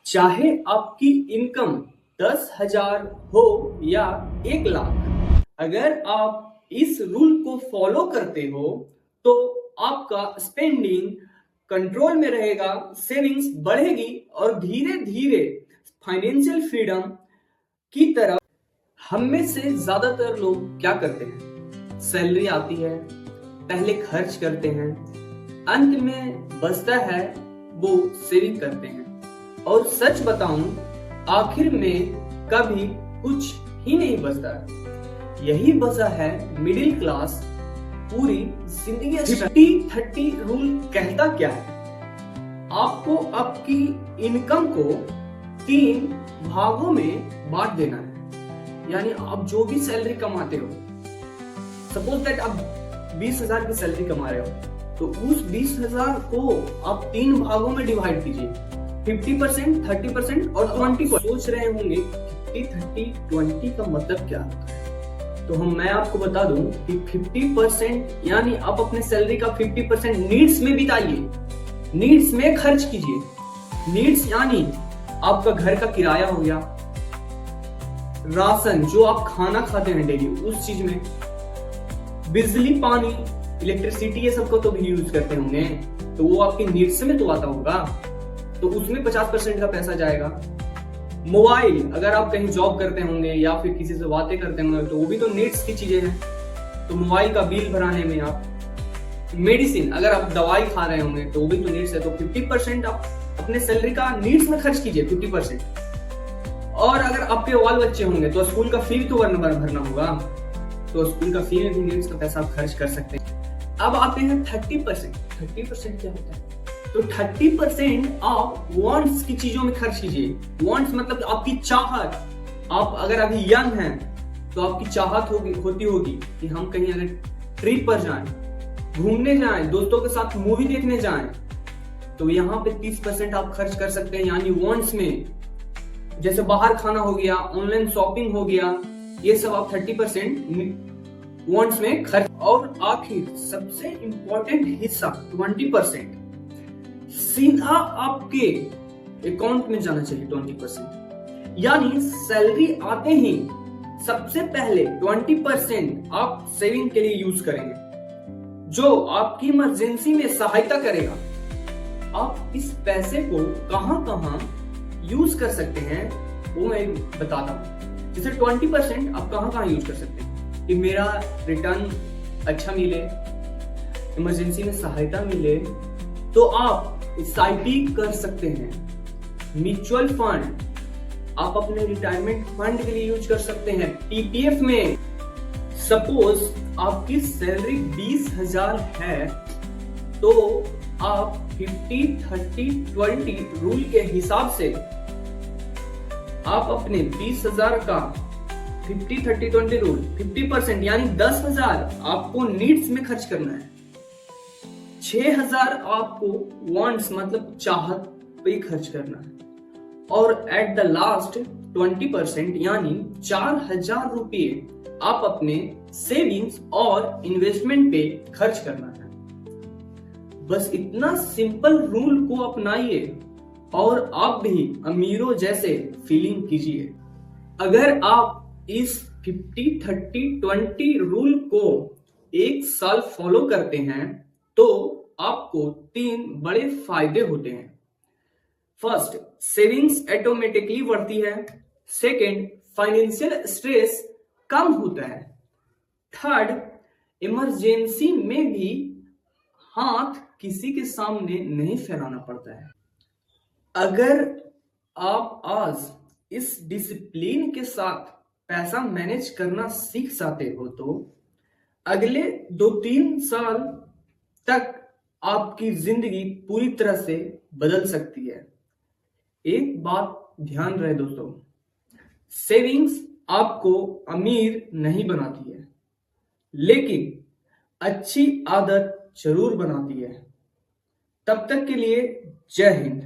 चाहे आपकी इनकम 10,000 हो या 1 लाख, अगर आप इस रूल को फॉलो करते हो तो आपका स्पेंडिंग कंट्रोल में रहेगा, सेविंग्स बढ़ेगी और धीरे धीरे फाइनेंशियल फ्रीडम की तरफ। हम में से ज्यादातर लोग क्या करते हैं, सैलरी आती है, पहले खर्च करते हैं, अंत में बचता है वो सेविंग करते हैं, और सच बताऊं आखिर में कभी कुछ ही नहीं बचता है। यही वजह है मिडिल क्लास पूरी जिंदगी 50-30 रूल कहता क्या है, आपको आपकी इनकम को 3 भागों में बांट देना है। यानी आप जो भी सैलरी कमाते हो, सपोज दैट आप 20,000 की सैलरी कमा रहे हो, तो उस 20,000 को आप 3 भागों में डिवाइड कीजिए, 50%, 30% और 20%। सोच रहे होंगे 50-30-20 का मतलब क्या होता है, तो मैं आपको बता दूं कि 50% यानी आप अपने सैलरी का 50% नीड्स में बिताइए, नीड्स में खर्च कीजिए। नीड्स यानी आपका घर का किराया हो गया, राशन जो आप खाना खाते हैं डेली उस चीज में, बिजली पानी इलेक्ट्रिसिटी ये सबको तो भी यूज करते होंगे, तो वो आपकी नीड्स में तो आता होगा, तो उसमें 50% का पैसा जाएगा। मोबाइल अगर आप कहीं जॉब करते होंगे या फिर किसी से बातें करते होंगे तो वो भी तो नीड्स की चीजें हैं, तो मोबाइल का बिल भराने में। आप मेडिसिन अगर आप दवाई खा रहे होंगे तो वो भी तो नीड्स है, तो 50% आप अपने सैलरी का नीड्स में खर्च कीजिए, 50%। और अगर आपके बाल बच्चे होंगे तो स्कूल का फी तो भरना होगा, तो स्कूल का फी में भी नीड्स का पैसा आप खर्च कर सकते हैं। अब आते हैं 30%। 30% क्या होता है, तो 30% आप वांट्स की चीजों में खर्च कीजिए। वांट्स मतलब आपकी चाहत। आप अगर अभी यंग हैं तो आपकी चाहत होती होगी कि हम कहीं अगर ट्रिप पर जाएं, घूमने जाएं, दोस्तों के साथ मूवी देखने जाएं, तो यहाँ पे 30% आप खर्च कर सकते हैं, यानी वांट्स में। जैसे बाहर खाना हो गया, ऑनलाइन शॉपिंग हो गया, ये सब आप 30% वांट्स में खर्च। और आखिर सबसे इंपॉर्टेंट हिस्सा 20% सीधा आपके अकाउंट में जाना चाहिए। 20% यानी सैलरी आते ही सबसे पहले 20% आप सेविंग के लिए यूज करेंगे, जो आपकी इमरजेंसी में सहायता करेगा। आप इस पैसे को कहां कहां यूज कर सकते हैं वो मैं बताता हूं। जैसे 20% आप कहां कहां यूज कर सकते हैं कि मेरा रिटर्न अच्छा मिले, इमरजेंसी में सहायता मिले, तो आप SIP कर सकते हैं। म्यूचुअल फंड आप अपने रिटायरमेंट फंड के लिए यूज कर सकते हैं। PPF में सपोज आपकी सैलरी 20,000 है, तो आप 50-30-20 रूल के हिसाब से आप अपने 20,000 का 50-30-20 रूल 50% यानी 10,000 आपको नीड्स में खर्च करना है, 6,000 आपको वांट्स मतलब चाहत पे खर्च करना है, और एट द लास्ट 20% यानी 4,000 रुपये आप अपने सेविंग्स और इन्वेस्टमेंट पे खर्च करना है। बस इतना सिंपल रूल को अपनाइए और आप भी अमीरों जैसे फीलिंग कीजिए। अगर आप इस 50-30-20 रूल को 1 साल फॉलो करते हैं तो आपको 3 बड़े फायदे होते हैं। फर्स्ट, सेविंग्स ऑटोमेटिकली बढ़ती है। सेकंड, फाइनेंशियल स्ट्रेस कम होता है। थर्ड, इमरजेंसी में भी हाथ किसी के सामने नहीं फैलाना पड़ता है। अगर आप आज इस डिसिप्लिन के साथ पैसा मैनेज करना सीख जाते हो तो अगले 2-3 साल तक आपकी जिंदगी पूरी तरह से बदल सकती है। एक बात ध्यान रहे दोस्तों, सेविंग्स आपको अमीर नहीं बनाती है, लेकिन अच्छी आदत जरूर बनाती है। तब तक के लिए जय हिंद।